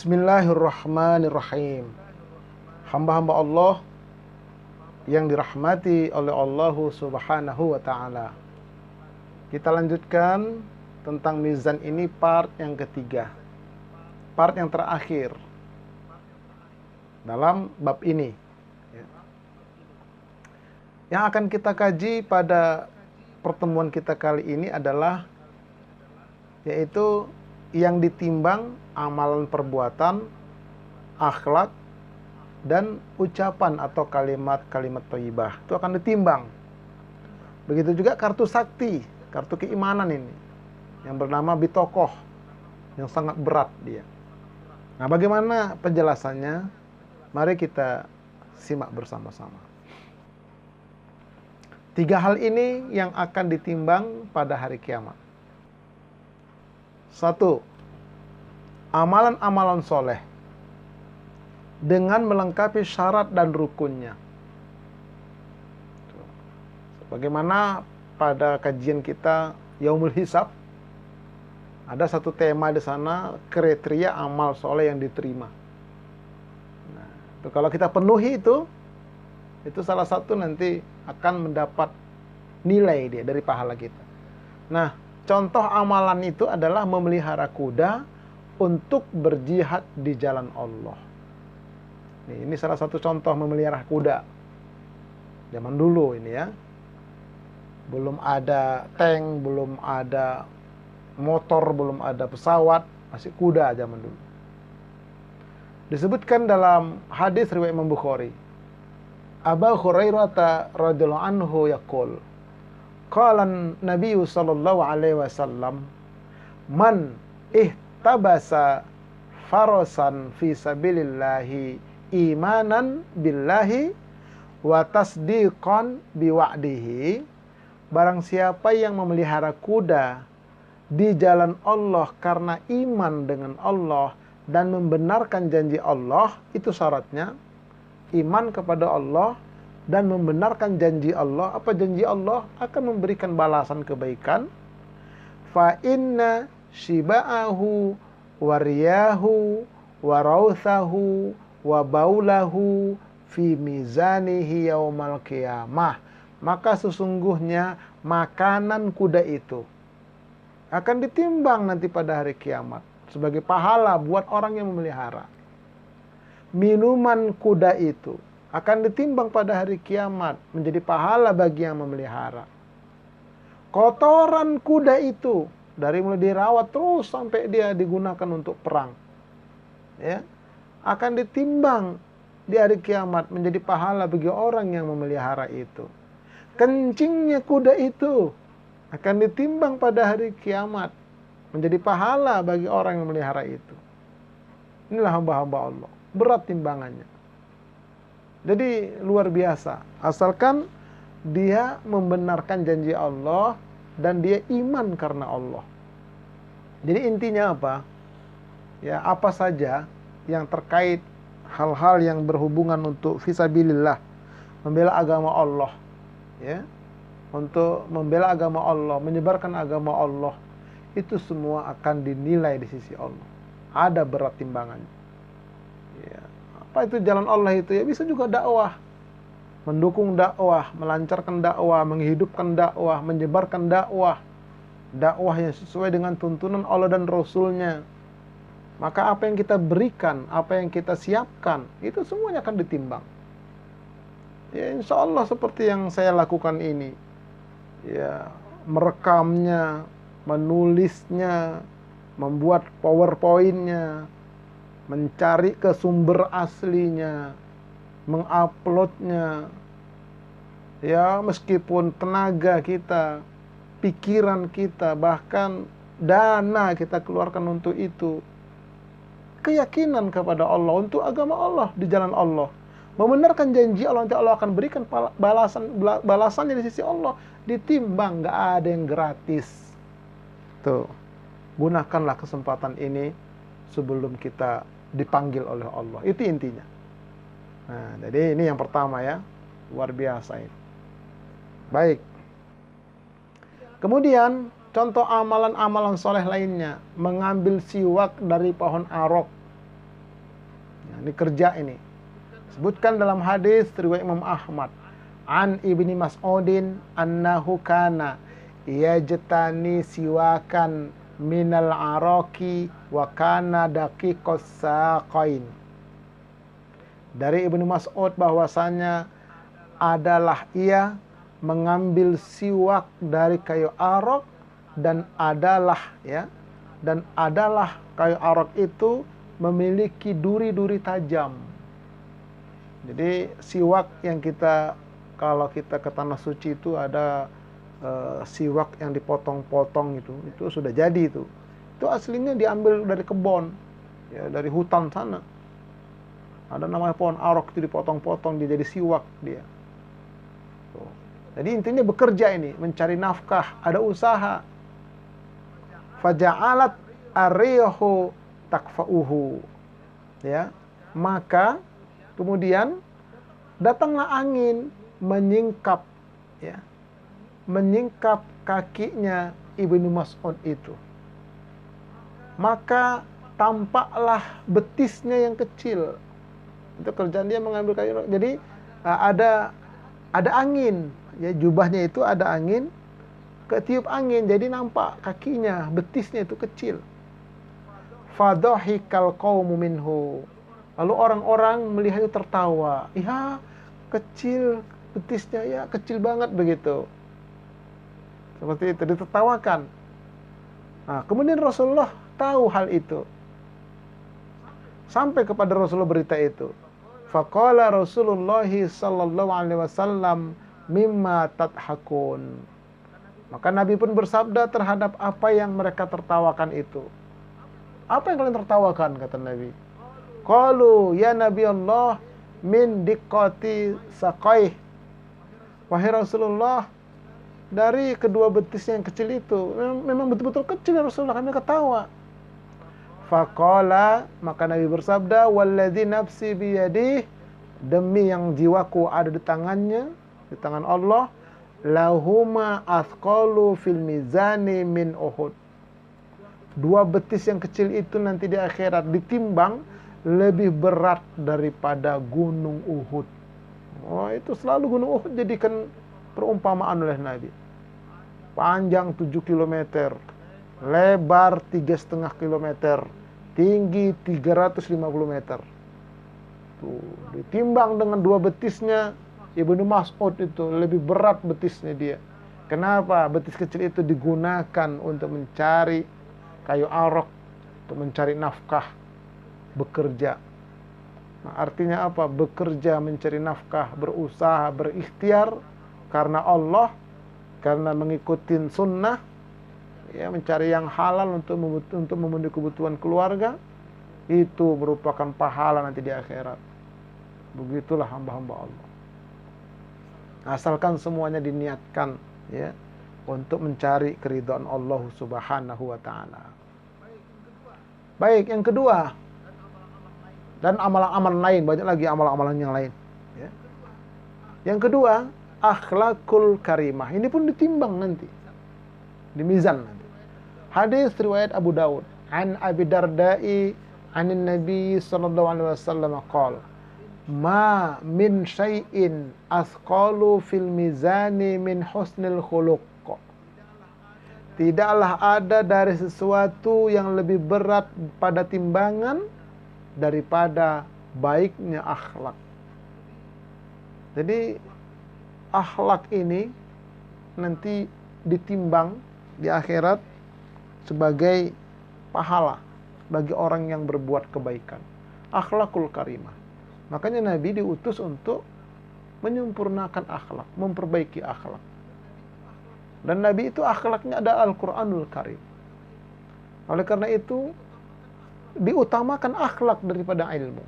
Bismillahirrahmanirrahim. Hamba-hamba Allah yang dirahmati oleh Allah Subhanahu wa ta'ala. Kita lanjutkan tentang mizan ini part yang ketiga. Part yang terakhir dalam bab ini. Yang akan kita kaji pada pertemuan kita kali ini adalah yaitu yang ditimbang amalan perbuatan, akhlak, dan ucapan atau kalimat-kalimat thayyibah. Itu akan ditimbang. Begitu juga kartu sakti, kartu keimanan ini, yang bernama bitokoh, yang sangat berat dia. Nah, bagaimana penjelasannya? Mari kita simak bersama-sama. 3 hal ini yang akan ditimbang pada hari kiamat. 1. Amalan-amalan soleh dengan melengkapi syarat dan rukunnya. Bagaimana pada kajian kita Yaumul Hisab, ada satu tema di sana, kriteria amal soleh yang diterima. Nah, kalau kita penuhi itu salah satu nanti akan mendapat nilai dia dari pahala kita. Nah, contoh amalan itu adalah memelihara kuda untuk berjihad di jalan Allah. Ini salah satu contoh memelihara kuda. Zaman dulu ini ya. Belum ada tank, belum ada motor, belum ada pesawat, masih kuda zaman dulu. Disebutkan dalam hadis riwayat Imam Bukhari. Abu Hurairah radhiyallahu anhu yaqul, qala Nabi sallallahu alaihi wasallam, man ihtabasa farasan fi sabilillahi imanan billahi wa tasdiqan biwa'dihi, barang siapa yang memelihara kuda di jalan Allah karena iman dengan Allah dan membenarkan janji Allah, itu syaratnya iman kepada Allah dan membenarkan janji Allah. Apa janji Allah? Akan memberikan balasan kebaikan. Fa inna shiba'ahu wa riyahu wa rauthahu wa baulahu fi mizanihi yaumal qiyamah. Maka sesungguhnya makanan kuda itu akan ditimbang nanti pada hari kiamat sebagai pahala buat orang yang memelihara. Minuman kuda itu akan ditimbang pada hari kiamat menjadi pahala bagi yang memelihara. Kotoran kuda itu dari mulai dirawat terus sampai dia digunakan untuk perang, ya, akan ditimbang di hari kiamat menjadi pahala bagi orang yang memelihara itu. Kencingnya kuda itu akan ditimbang pada hari kiamat menjadi pahala bagi orang yang memelihara itu. Inilah hamba-hamba Allah. Berat timbangannya. Jadi luar biasa. Asalkan dia membenarkan janji Allah dan dia iman karena Allah. Jadi intinya apa? Ya, apa saja yang terkait hal-hal yang berhubungan untuk fisabilillah, membela agama Allah, ya, untuk membela agama Allah, menyebarkan agama Allah, itu semua akan dinilai di sisi Allah. Ada berat timbangannya. Ya, apa itu jalan Allah itu? Ya bisa juga dakwah, mendukung dakwah, melancarkan dakwah, menghidupkan dakwah, menyebarkan dakwah, dakwah yang sesuai dengan tuntunan Allah dan Rasulnya. Maka apa yang kita berikan, apa yang kita siapkan, itu semuanya akan ditimbang. Ya, insya Allah seperti yang saya lakukan ini, ya, merekamnya, menulisnya, membuat PowerPoint-nya, mencari ke sumber aslinya, menguploadnya, ya, meskipun tenaga kita, pikiran kita, bahkan dana kita keluarkan untuk itu, keyakinan kepada Allah, untuk agama Allah, di jalan Allah, membenarkan janji Allah, nanti Allah akan berikan balasannya di sisi Allah, ditimbang, nggak ada yang gratis. Tuh, gunakanlah kesempatan ini sebelum kita dipanggil oleh Allah. Itu intinya. Nah, jadi ini yang pertama ya. Luar biasa ini. Baik. Kemudian contoh amalan-amalan soleh lainnya, mengambil siwak dari pohon arok. Ini kerja ini. Sebutkan dalam hadis riwayat Imam Ahmad. An Ibni Mas'udin annahu kana yajtani siwakan minal araki wa kana daqiqas saqain. Dari Ibnu Mas'ud bahwasanya adalah ia mengambil siwak dari kayu arok dan adalah kayu arok itu memiliki duri-duri tajam. Jadi siwak yang kalau kita ke tanah suci itu ada siwak yang dipotong-potong itu sudah jadi itu. Itu aslinya diambil dari kebun, ya, dari hutan sana. Ada namanya pohon arok itu dipotong-potong dia jadi siwak dia. Tuh. Jadi intinya bekerja ini, mencari nafkah, ada usaha. Faja'alat ariyahu takfa'uhu. Ya. Maka kemudian datanglah angin menyingkap kakinya Ibnu Mas'ud itu. Maka tampaklah betisnya yang kecil. Itu kerjaan dia mengambil kayu. Jadi ada angin, ya, jubahnya itu ada angin, ketiup angin, jadi nampak kakinya, betisnya itu kecil. Fadhahikal qaumu minhu. Lalu orang-orang melihat itu tertawa. Ya, kecil betisnya, ya kecil banget begitu. Seperti itu ditertawakan. Nah, kemudian Rasulullah tahu hal itu. Sampai kepada Rasulullah berita itu. Faqala Rasulullah sallallahu alaihi wasallam mimma tadhakun. Maka Nabi pun bersabda terhadap apa yang mereka tertawakan itu. Apa yang kalian tertawakan, kata Nabi? Qalu ya Nabi Allah min diqqati saqaih. Wahai Rasulullah, dari kedua betis yang kecil itu memang betul-betul kecil ya Rasulullah, kami ketawa. Faqala, maka Nabi bersabda, walladzi nafsi biyadih, demi yang jiwaku ada di tangannya, di tangan Allah, lahuma athqalu fil mizani min Uhud. Dua betis yang kecil itu nanti di akhirat ditimbang lebih berat daripada gunung Uhud. Oh, itu selalu gunung Uhud jadikan perumpamaan oleh Nabi. Panjang 7 km, lebar 3,5 km, tinggi 350 meter. Tuh, ditimbang dengan dua betisnya Ibnu Mas'ud itu lebih berat betisnya dia. Kenapa? Betis kecil itu digunakan untuk mencari kayu arok, untuk mencari nafkah, bekerja. Nah, artinya apa? Bekerja, mencari nafkah, berusaha, berikhtiar karena Allah, karena mengikuti sunnah, ya, mencari yang halal untuk memenuhi kebutuhan keluarga, itu merupakan pahala nanti di akhirat. Begitulah hamba-hamba Allah. Asalkan semuanya diniatkan, ya, untuk mencari keridhaan Allah Subhanahu wa taala. Baik, yang kedua, dan amalan-amalan lain, banyak lagi amalan-amalan yang lain, ya. Yang kedua, akhlakul karimah. Ini pun ditimbang nanti di mizan nanti. Hadis riwayat Abu Daud, an Abi Darda'i anin Nabi sallallahu alaihi wasallam qala, ma min syai'in asqalu fil mizani min husnil khuluq. Tidaklah ada dari sesuatu yang lebih berat pada timbangan daripada baiknya akhlak. Jadi akhlak ini nanti ditimbang di akhirat sebagai pahala bagi orang yang berbuat kebaikan. Akhlakul karimah. Makanya Nabi diutus untuk menyempurnakan akhlak, memperbaiki akhlak. Dan Nabi itu akhlaknya ada Al-Quranul Karim. Oleh karena itu diutamakan akhlak daripada ilmu.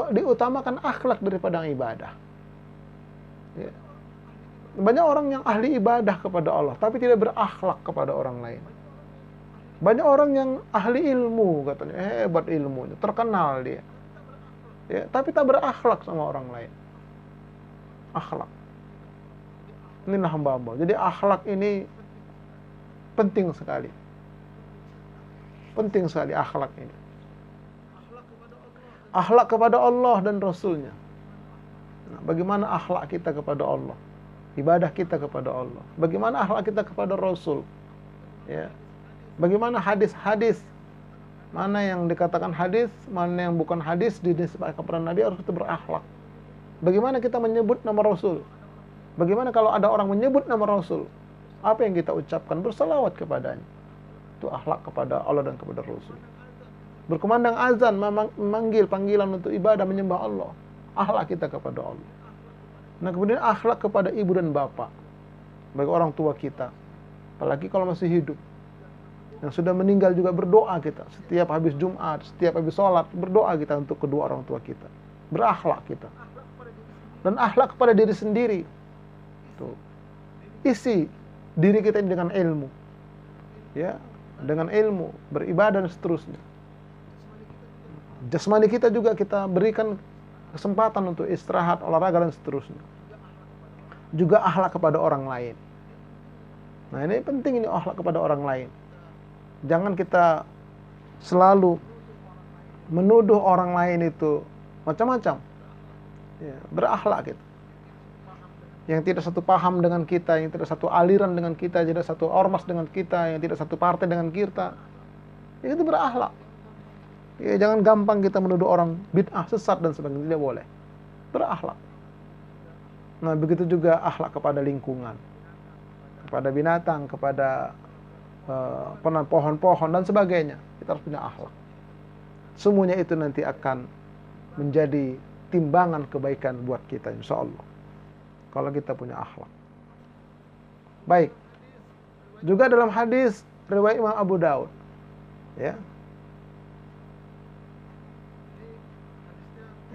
Diutamakan akhlak daripada ibadah. Ya. Banyak orang yang ahli ibadah kepada Allah tapi tidak berakhlak kepada orang lain. Banyak orang yang ahli ilmu, katanya hebat ilmunya, terkenal dia, ya, tapi tak berakhlak sama orang lain. Akhlak, inilah hamba-hamba. Jadi akhlak ini penting sekali. Penting sekali akhlak ini. Akhlak kepada Allah dan Rasulnya. Nah, bagaimana akhlak kita kepada Allah? Ibadah kita kepada Allah. Bagaimana akhlak kita kepada Rasul? Ya. Bagaimana hadis-hadis? Mana yang dikatakan hadis, mana yang bukan hadis dinisbahkan kepada Nabi, harus kita berakhlak. Bagaimana kita menyebut nama Rasul? Bagaimana kalau ada orang menyebut nama Rasul? Apa yang kita ucapkan? Bersalawat kepadanya. Itu akhlak kepada Allah dan kepada Rasul. Berkumandang azan, memanggil panggilan untuk ibadah menyembah Allah. Akhlak kita kepada Allah. Nah, kemudian akhlak kepada ibu dan bapak, bagi orang tua kita, apalagi kalau masih hidup. Yang sudah meninggal juga berdoa kita. Setiap habis Jumat, setiap habis sholat, berdoa kita untuk kedua orang tua kita. Berakhlak kita. Dan akhlak kepada diri sendiri. Tuh. Isi diri kita ini dengan ilmu. Ya, dengan ilmu, beribadah dan seterusnya. Jasmani kita juga kita berikan kesempatan untuk istirahat, olahraga dan seterusnya. Juga akhlak kepada orang lain. Nah, ini penting, ini akhlak kepada orang lain. Jangan kita selalu menuduh orang lain itu macam-macam. Ya, berakhlak gitu. Yang tidak satu paham dengan kita, yang tidak satu aliran dengan kita, tidak satu ormas dengan kita, yang tidak satu partai dengan kita. Ya, itu berakhlak. Ya, jangan gampang kita menuduh orang bid'ah, sesat dan sebagainya, tidak boleh. Berakhlak. Nah, begitu juga akhlak kepada lingkungan, kepada binatang, kepada pohon-pohon dan sebagainya. Kita harus punya akhlak. Semuanya itu nanti akan menjadi timbangan kebaikan buat kita, insya Allah, kalau kita punya akhlak. Baik. Juga dalam hadis riwayat Imam Abu Daud, ya.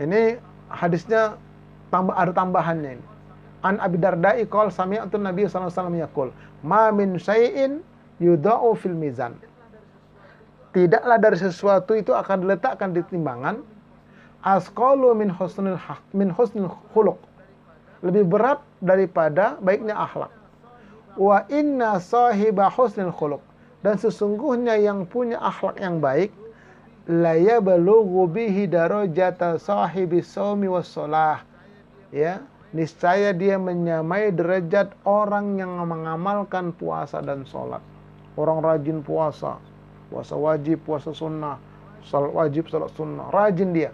Ini hadisnya ada tambahannya ini. An Abi Darda'i qol sami'tu Nabi sallallahu alaihi wasallam yaqul, "Ma min syai'in yudha'u fil mizan." Tidaklah dari sesuatu itu akan diletakkan di timbangan asqalu min husnil khuluq. Lebih berat daripada baiknya akhlak. Wa inna sahiba husnil khuluq. Dan sesungguhnya yang punya akhlak yang baik, la yablughu bihi darajata sahibi shaumi was shalah. Ya, niscaya dia menyamai derajat orang yang mengamalkan puasa dan sholat. Orang rajin puasa, puasa wajib, puasa sunnah, sholat wajib, sholat sunnah, rajin dia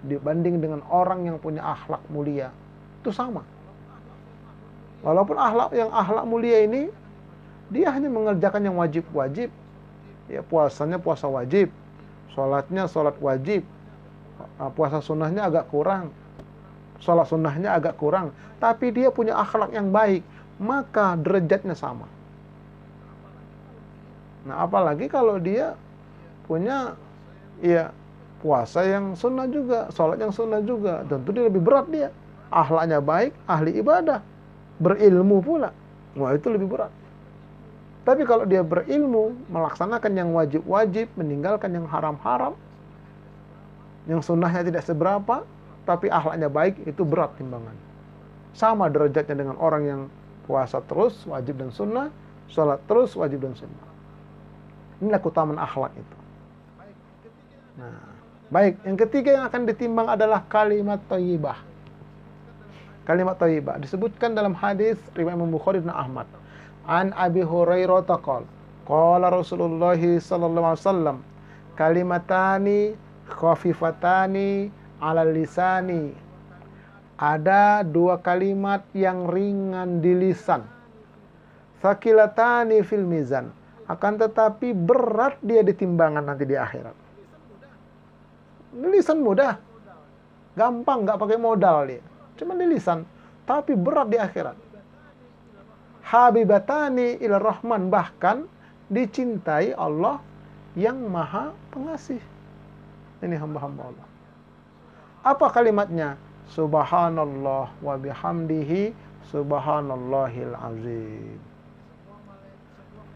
dibanding dengan orang yang punya akhlak mulia. Itu sama. Walaupun akhlak mulia ini dia hanya mengerjakan yang wajib-wajib. Ya, puasanya puasa wajib, sholatnya sholat wajib, puasa sunnahnya agak kurang, sholat sunnahnya agak kurang, tapi dia punya akhlak yang baik, maka derajatnya sama. Nah, apalagi kalau dia punya ya puasa yang sunnah juga, sholat yang sunnah juga, tentu dia lebih berat dia. Akhlaknya baik, ahli ibadah, berilmu pula. Wah, itu lebih berat. Tapi kalau dia berilmu, melaksanakan yang wajib-wajib, meninggalkan yang haram-haram, yang sunnahnya tidak seberapa, tapi akhlaknya baik, itu berat timbangan. Sama derajatnya dengan orang yang puasa terus, wajib dan sunnah, sholat terus, wajib dan sunnah. Inilah keutamaan akhlak itu. Nah, baik, yang ketiga yang akan ditimbang adalah kalimat thayyibah. Kalimat thayyibah disebutkan dalam hadis riwayat Imam Bukhari dan Ahmad. An Abi Hurairah taqal, qala Rasulullah sallallahu alaihi wasallam, kalimatani khafifatani 'alal lisani. Ada dua kalimat yang ringan di lisan. Thaqilatani fil mizan. Akan tetapi berat dia di timbangan nanti di akhirat. Lisan mudah. Gampang, enggak pakai modal dia. Cuma di lisan, tapi berat di akhirat. Habibatani ila rahman, bahkan dicintai Allah yang maha pengasih. Ini hamba-hamba Allah. Apa kalimatnya? Subhanallah wa bihamdihi subhanallahil azim.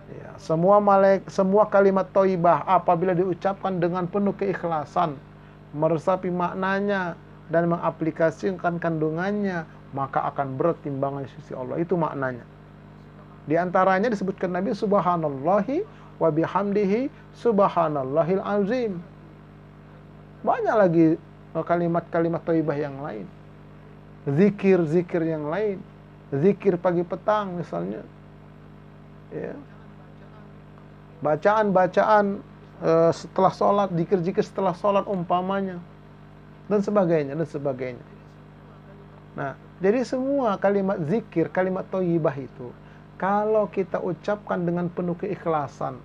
Ya, semua kalimat thayyibah apabila diucapkan dengan penuh keikhlasan, meresapi maknanya dan mengaplikasikan kandungannya, maka akan berat timbangan di sisi Allah. Itu maknanya. Di antaranya disebutkan Nabi subhanallahi wa bihamdihi subhanallahil azim. Banyak lagi kalimat-kalimat thayyibah yang lain. Zikir-zikir yang lain. Zikir pagi petang misalnya. Ya. Bacaan-bacaan setelah sholat, zikir-zikir setelah sholat umpamanya. Dan sebagainya, dan sebagainya. Nah, jadi semua kalimat zikir, kalimat thayyibah itu, kalau kita ucapkan dengan penuh keikhlasan,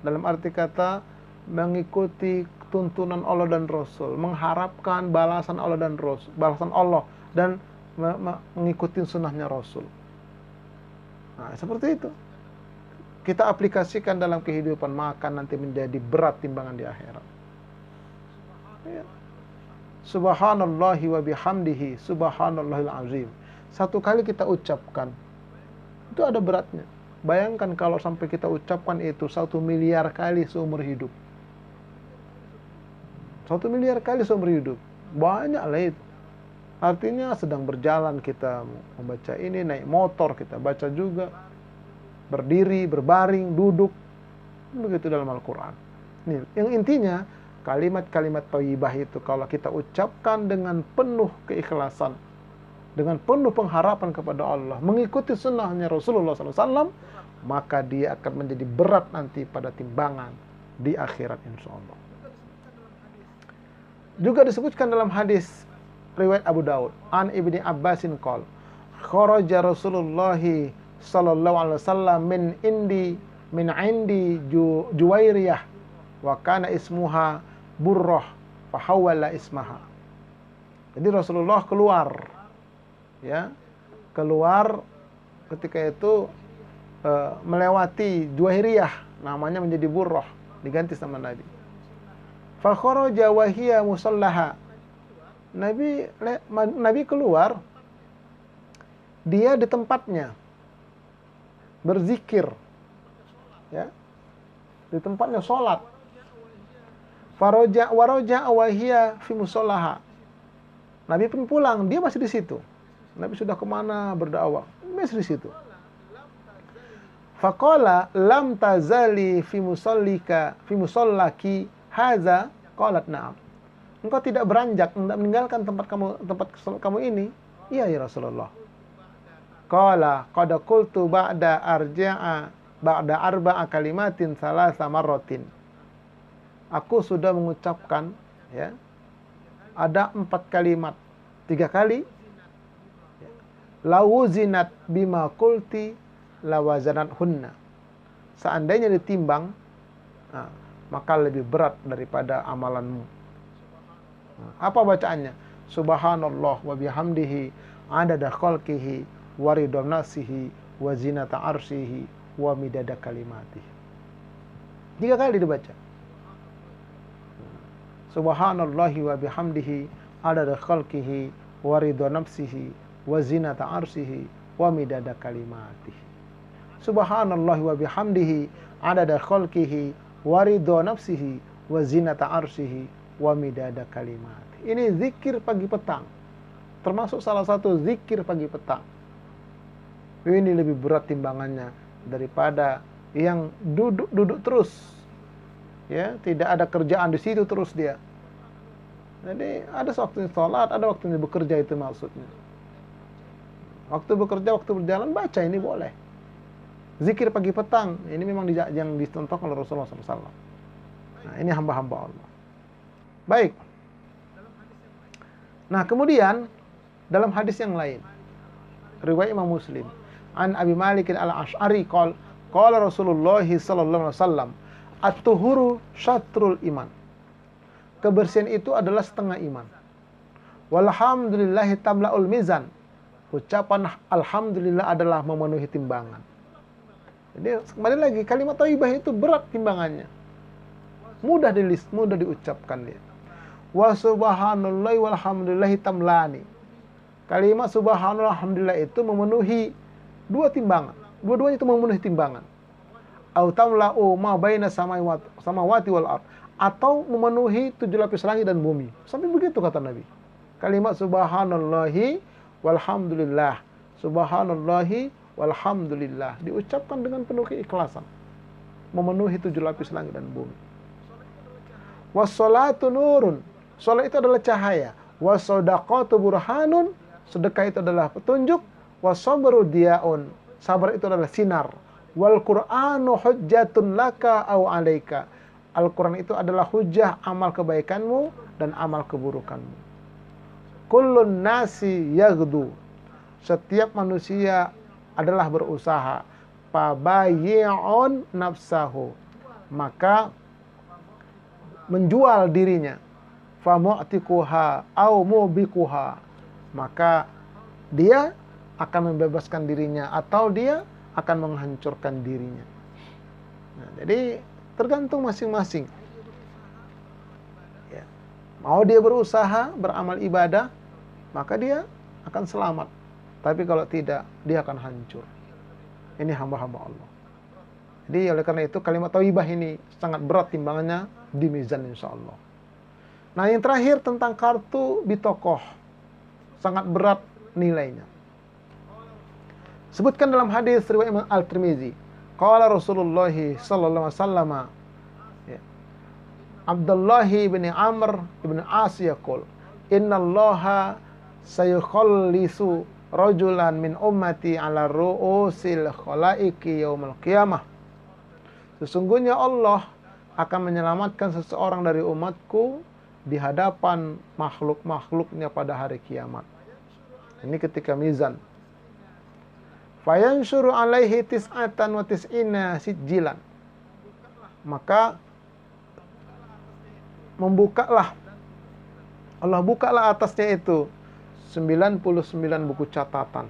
dalam arti kata mengikuti tuntunan Allah dan Rasul, mengharapkan balasan Allah dan Rasul, balasan Allah dan mengikuti sunnahnya Rasul. Nah, seperti itu. Kita aplikasikan dalam kehidupan, maka nanti menjadi berat timbangan di akhirat. Ya. Subhanallahi wa bihamdihi, subhanallahil azim. Satu kali kita ucapkan, itu ada beratnya. Bayangkan kalau sampai kita ucapkan itu 1 miliar kali seumur hidup. 1 miliar kali seumur hidup. Banyak lah itu. Artinya sedang berjalan kita membaca ini, naik motor kita baca juga. Berdiri, berbaring, duduk. Begitu dalam Al-Quran. Yang intinya, kalimat-kalimat thayyibah itu kalau kita ucapkan dengan penuh keikhlasan, dengan penuh pengharapan kepada Allah, mengikuti sunnahnya Rasulullah SAW, maka dia akan menjadi berat nanti pada timbangan di akhirat insya Allah. Juga disebutkan dalam hadis riwayat Abu Daud, an Ibni Abbasin qol, kharaja Rasulullah sallallahu alaihi wasallam min indi Juwairiyah wa kana ismuha Burrah fa hawala ismaha. Jadi Rasulullah keluar, ya, keluar ketika itu melewati Juwairiyah, namanya menjadi Burrah, diganti sama Nabi. Fa kharaja wa hiya musallaha. Nabi keluar, dia di tempatnya berzikir, ya, di tempatnya sholat. Faraja wa hiya fi musallaha. Nabi pun pulang, dia masih di situ. Nabi sudah kemana berdakwah, masih di situ. Faqala lam tazali fi musallaki haza, qalat na'am. Engkau tidak beranjak, tidak meninggalkan tempat kamu ini? Iya ya Rasulullah. Qala qad qultu ba'da arba'a kalimatin salasa marratin. Aku sudah mengucapkan, ya, ada 4 kalimat, 3 kali. Lawuzinat bima qulti lawazanat hunna. Seandainya ditimbang, maka lebih berat daripada amalanmu. Apa bacaannya? Subhanallah wa bihamdihi adada khalqihi wa ridha nafsihi wa zinata arsyihi wa midada kalimatihi. 3 kali dibaca. Subhanallahi wa bihamdihi adada khalqihi wa ridha nafsihi wa zinata arsyihi wa midada kalimatihi. Subhanallahi wa bihamdihi adada khalqihi wa ridha nafsihi wa zinata arsyihi wa midada kalimatihi. Ini zikir pagi petang. Termasuk salah satu zikir pagi petang. Ini lebih berat timbangannya daripada yang duduk terus, ya, tidak ada kerjaan di situ terus dia. Jadi ada waktunya sholat, ada waktunya bekerja, itu maksudnya. Waktu bekerja, waktu berjalan baca ini boleh. Zikir pagi petang ini memang yang dicontohkan oleh Rasulullah SAW. Nah, ini hamba-hamba Allah. Baik. Nah, kemudian dalam hadis yang lain, riwayat Imam Muslim, an Abi Malik al-Asy'ari qala Rasulullah sallallahu alaihi wasallam, at-tuhuru syatrul iman. Kebersihan itu adalah setengah iman. Walhamdulillahi tamla'ul mizan. Ucapan alhamdulillah adalah memenuhi timbangan. Jadi kembali lagi, kalimat thayyibah itu berat timbangannya. Mudah diucapkan dia. Wa subhanallahi walhamdulillahi tamlani. Kalimat subhanallah alhamdulillah itu memenuhi 2 timbangan. Dua-duanya itu memenuhi timbangan. Au tamla'u ma baina samawati wal ard. Atau memenuhi 7 lapis langit dan bumi. Sampai begitu kata Nabi. Kalimat subhanallahi walhamdulillah. Subhanallahi walhamdulillah. Diucapkan dengan penuh keikhlasan. Memenuhi 7 lapis langit dan bumi. Wassalatu nurun. Salat itu adalah cahaya. Wasodaqatu burhanun, sedekah itu adalah petunjuk. Wasabru diaun, sabar itu adalah sinar. Wal Qur'anu hujjatun laka au alaika. Al-Quran itu adalah hujah amal kebaikanmu dan amal keburukanmu. Kullun nasi yaghdu, setiap manusia adalah berusaha. Fabayyi'un nafsahu, maka menjual dirinya. Famu'tikuha au mubikuha, maka dia akan membebaskan dirinya atau dia akan menghancurkan dirinya. Nah, jadi tergantung masing-masing. Ya. Mau dia berusaha beramal ibadah, maka dia akan selamat. Tapi kalau tidak, dia akan hancur. Ini hamba-hamba Allah. Jadi oleh karena itu kalimat thayyibah ini sangat berat timbangannya di mizan insyaallah. Nah, yang terakhir tentang kartu bitokoh, sangat berat nilainya. Sebutkan dalam hadis riwayat Imam Al-Tirmizi, qala Rasulullah sallallahu alaihi wasallam, ya, Abdullah bin Amr bin As yaqul, innallaha sayukhallisu rajulan min ummati ala ru'usil khalaiqi yaumil qiyamah. Sesungguhnya Allah akan menyelamatkan seseorang dari umatku di hadapan makhluk-makhluknya pada hari kiamat. Ini ketika mizan. Fayanshuru alaihi tis'atan wa tis'ina sijjilan. Maka Allah bukalah atasnya itu 99 buku catatan.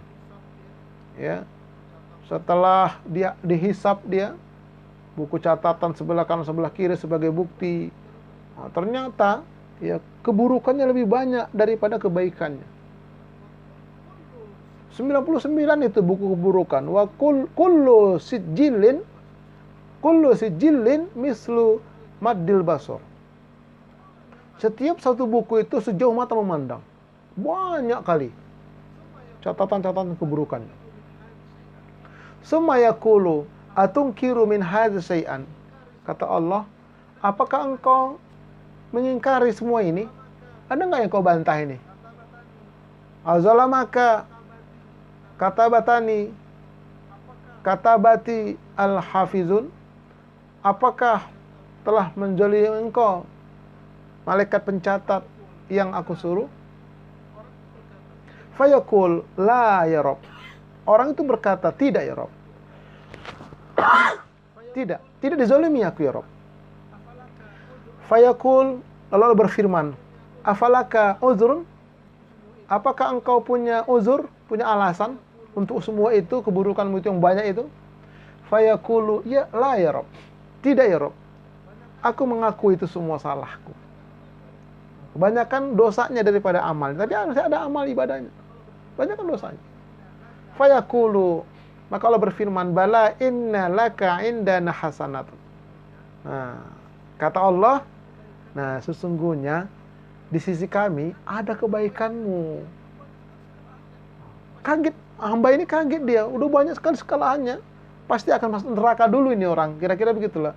Ya. Setelah dia dihisap dia, buku catatan sebelah kanan sebelah kiri sebagai bukti. Nah, ternyata ya keburukannya lebih banyak daripada kebaikannya. 99 itu buku keburukan. Wa kullu sijillin mislu maddil basar. Setiap satu buku itu sejauh mata memandang. Banyak kali catatan-catatan keburukannya. Summa yaqulu atunkiru min hadza syai'an. Kata Allah, apakah engkau mengingkari semua ini? Ada nggak yang kau bantah ini? Azalamaka katabati al-hafizun. Apakah telah menjolimi engkau malaikat pencatat yang aku suruh? Fayaqul la ya Rabb. Orang itu berkata, tidak ya Rabb. Tidak dizalimi aku ya Rabb. Fayaqul, lalu Allah berfirman, afalaka uzrun? Apakah engkau punya uzur, punya alasan untuk semua itu, keburukanmu itu yang banyak itu? Fayaqulu, ya la ya Rabb. Tidak ya Rabb. Aku mengaku itu semua salahku. Kebanyakan dosanya daripada amal. Tapi harusnya ada amal ibadahnya. Kebanyakan dosanya. Fayaqulu, maka Allah berfirman, bala inna laka indana hasanatun. Nah, kata Allah, nah sesungguhnya di sisi kami ada kebaikanmu. Kaget, hamba ini kaget dia. Udah banyak sekali kesalahannya. Pasti akan masuk neraka dulu ini orang. Kira-kira begitulah.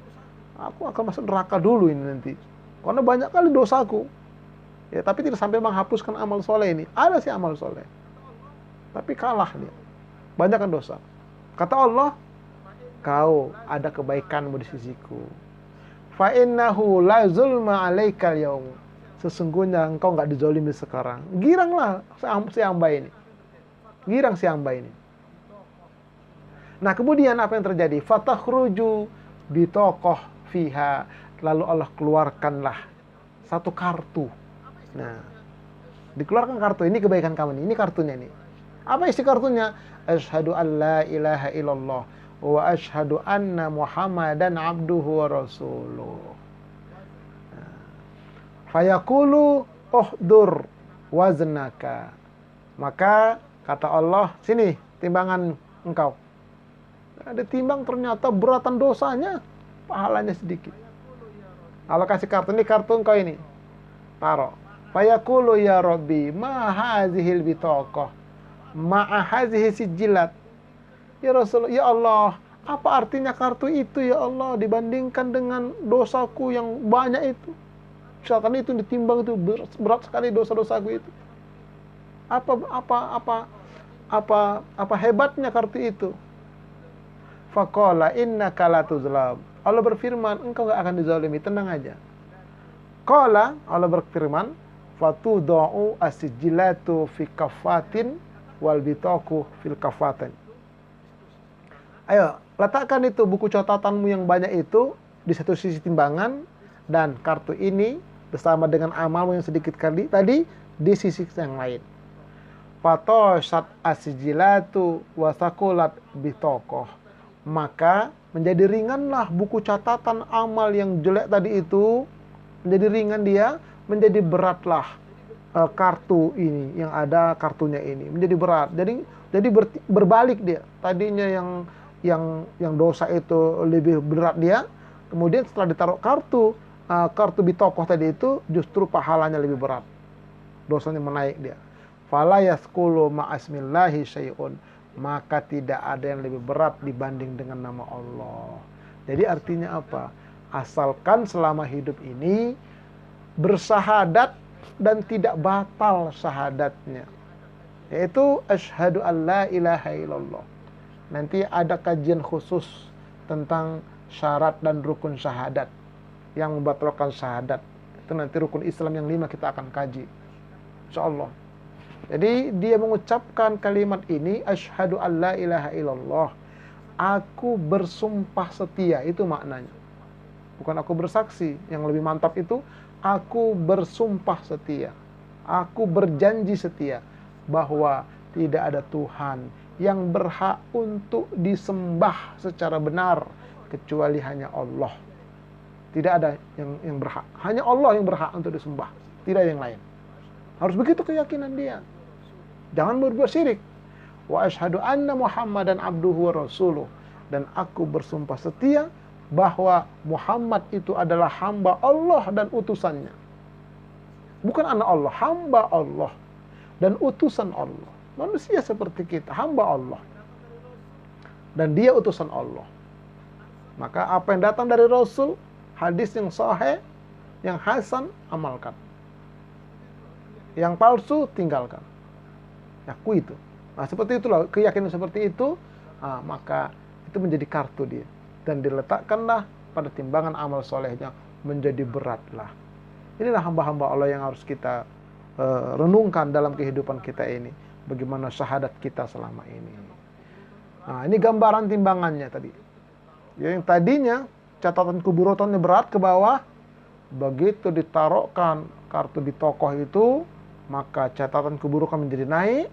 Aku akan masuk neraka dulu ini nanti. Karena banyak kali dosaku. Ya, tapi tidak sampai menghapuskan amal soleh ini. Ada sih amal soleh. Tapi kalah dia. Banyak kan dosa. Kata Allah, kau ada kebaikanmu di sisiku. Fa innahu la zulma 'alaikal yaum. Sesungguhnya engkau enggak dizalimi sekarang. Giranglah si hamba ini. Girang si hamba ini. Nah, kemudian apa yang terjadi? Fatakhruju bitokoh fiha. Lalu Allah keluarkanlah satu kartu. Nah, dikeluarkan kartu. Ini kebaikan kamu nih. Ini kartunya nih. Apa isi kartunya? Asyhadu an la ilaha illallah wa asyhadu anna Muhammadan abduhu wa rasuluh. Fayaqulu uhdur waznaka. Maka kata Allah, sini timbangan engkau. Ada timbang, ternyata beratan dosanya, pahalanya sedikit. Allah kasih kartu, ini kartu engkau ini. Taruh. Fayaqulu ya Rabbi, ma hazihil bitaqah, ma hazihi sijilat. Ya Rasulullah, ya Allah, apa artinya kartu itu ya Allah dibandingkan dengan dosaku yang banyak itu? catatan itu ditimbang, itu berat sekali dosa-dosaku itu. Apa hebatnya kartu itu? Faqala innaka la tuzlam. Allah berfirman, engkau enggak akan dizalimi, tenang aja. Qala, Allah berfirman, fatudau asjilatu fi kafatin wal bitaku fil kafatin. Ayo, letakkan itu buku catatanmu yang banyak itu di satu sisi timbangan, dan kartu ini bersama dengan amalmu yang sedikit tadi di sisi yang lain. Fatoshat asjilatu wasakulat bitokoh. Maka menjadi ringanlah buku catatan amal yang jelek tadi itu, menjadi ringan dia, menjadi beratlah kartu ini, yang ada kartunya ini menjadi berat. Jadi berbalik dia. Tadinya yang dosa itu lebih berat dia, kemudian setelah ditaruh kartu bitokoh tadi itu, justru pahalanya lebih berat, dosanya menaik dia. Fala yaskulu ma'asmillahi syai'un, maka tidak ada yang lebih berat dibanding dengan nama Allah. Jadi artinya apa? Asalkan selama hidup ini bersahadat dan tidak batal syahadatnya, yaitu asyhadu an la ilaha illallah. Nanti ada kajian khusus tentang syarat dan rukun syahadat yang membatalkan syahadat. Itu nanti rukun Islam yang 5 kita akan kaji, insyaallah. Jadi dia mengucapkan kalimat ini, asyhadu an la ilaha illallah, aku bersumpah setia, itu maknanya. Bukan aku bersaksi, yang lebih mantap itu aku bersumpah setia, aku berjanji setia bahwa tidak ada Tuhan yang berhak untuk disembah secara benar kecuali hanya Allah. Tidak ada yang berhak, hanya Allah yang berhak untuk disembah, tidak yang lain. Harus begitu keyakinan dia. Jangan berbuat syirik. Wa asyhadu anna Muhammadan abduhu wa rasuluh, dan aku bersumpah setia bahwa Muhammad itu adalah hamba Allah dan utusannya. Bukan anak Allah, hamba Allah dan utusan Allah. Manusia seperti kita, hamba Allah dan dia utusan Allah. Maka apa yang datang dari Rasul, hadis yang sahih, yang hasan, amalkan. Yang palsu, tinggalkan. Aku itu. Nah, seperti itulah, keyakinan seperti itu, maka itu menjadi kartu dia. Dan diletakkanlah pada timbangan amal solehnya, menjadi beratlah. Inilah hamba-hamba Allah yang harus kita renungkan dalam kehidupan kita ini. Bagaimana syahadat kita selama ini. Nah, ini gambaran timbangannya tadi. Yang tadinya catatan kuburotannya berat ke bawah, begitu ditaruhkan kartu di tokoh itu, maka catatan keburukan menjadi naik,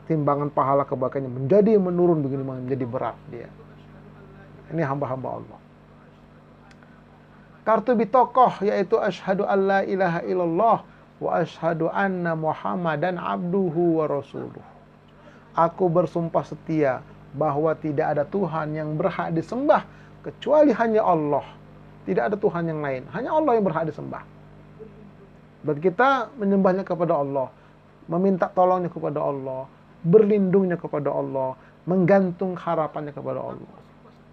timbangan pahala kebaikannya menjadi menurun, begini menjadi berat dia. Ini hamba-hamba Allah. Kartu bitokoh yaitu asyhadu an la ilaha illallah wa asyhadu anna Muhammadan abduhu wa rasuluh. Aku bersumpah setia bahwa tidak ada Tuhan yang berhak disembah kecuali hanya Allah. Tidak ada Tuhan yang lain, hanya Allah yang berhak disembah. Dan kita menyembahnya kepada Allah, meminta tolongnya kepada Allah, berlindungnya kepada Allah, menggantung harapannya kepada Allah.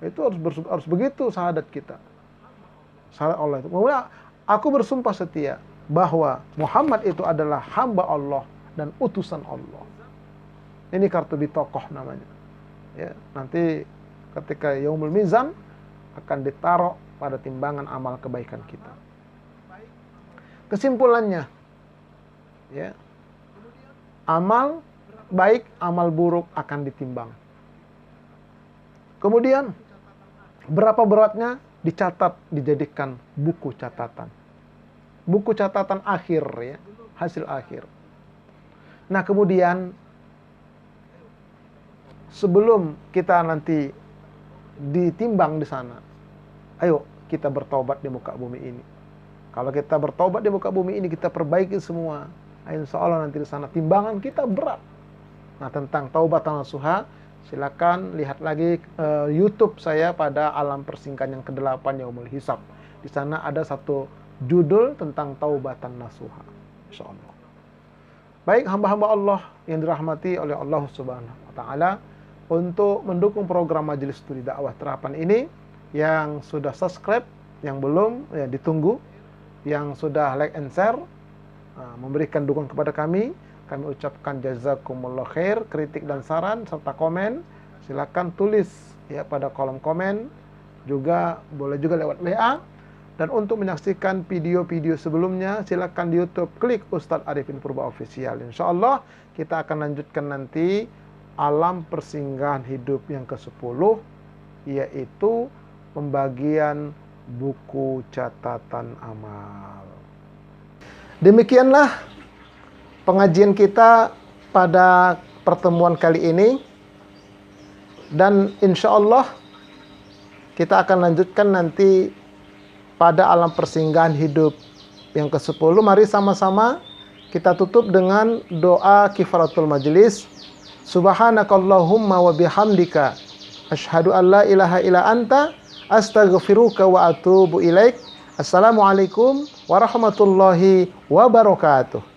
Itu harus begitu syahadat kita. Syahadat Allah itu. Aku bersumpah setia bahwa Muhammad itu adalah hamba Allah dan utusan Allah. Ini kartu bitokoh namanya. Ya, nanti ketika yaumul mizan akan ditaruh pada timbangan amal kebaikan kita. Kesimpulannya, ya, amal baik, amal buruk akan ditimbang. Kemudian, berapa beratnya dicatat, dijadikan buku catatan. Buku catatan akhir, ya, hasil akhir. Nah, kemudian sebelum kita nanti ditimbang di sana, ayo kita bertobat di muka bumi ini. Kalau kita bertobat di muka bumi ini, kita perbaiki semua, insya Allah nanti di sana timbangan kita berat. Nah, tentang taubat nasuha, silakan lihat lagi YouTube saya pada alam persingkat yang ke-8 Yaumul Hisab. Di sana ada satu judul tentang taubatan nasuha, insya Allah. Baik hamba-hamba Allah yang dirahmati oleh Allah Subhanahu wa taala, untuk mendukung program Majelis Studi Dakwah Terapan ini, yang sudah subscribe, yang belum ya ditunggu. yang sudah like and share, memberikan dukungan kepada kami. Kami ucapkan jazakumullah khair. Kritik dan saran serta komen silakan tulis ya pada kolom komen, juga boleh juga lewat WA. Dan untuk menyaksikan video-video sebelumnya silakan di YouTube klik Ustadz Arifin Purba Official. Insyaallah kita akan lanjutkan nanti alam persinggahan hidup yang ke-10, yaitu pembagian buku catatan amal. Demikianlah pengajian kita pada pertemuan kali ini, dan insyaallah kita akan lanjutkan nanti pada alam persinggahan hidup yang ke-10. Mari sama-sama kita tutup dengan doa kifaratul majlis. Subhanakallahumma wa bihamdika asyhadu an la ilaha illa anta astaghfiruka wa atubu ilaik. Assalamualaikum warahmatullahi wabarakatuh.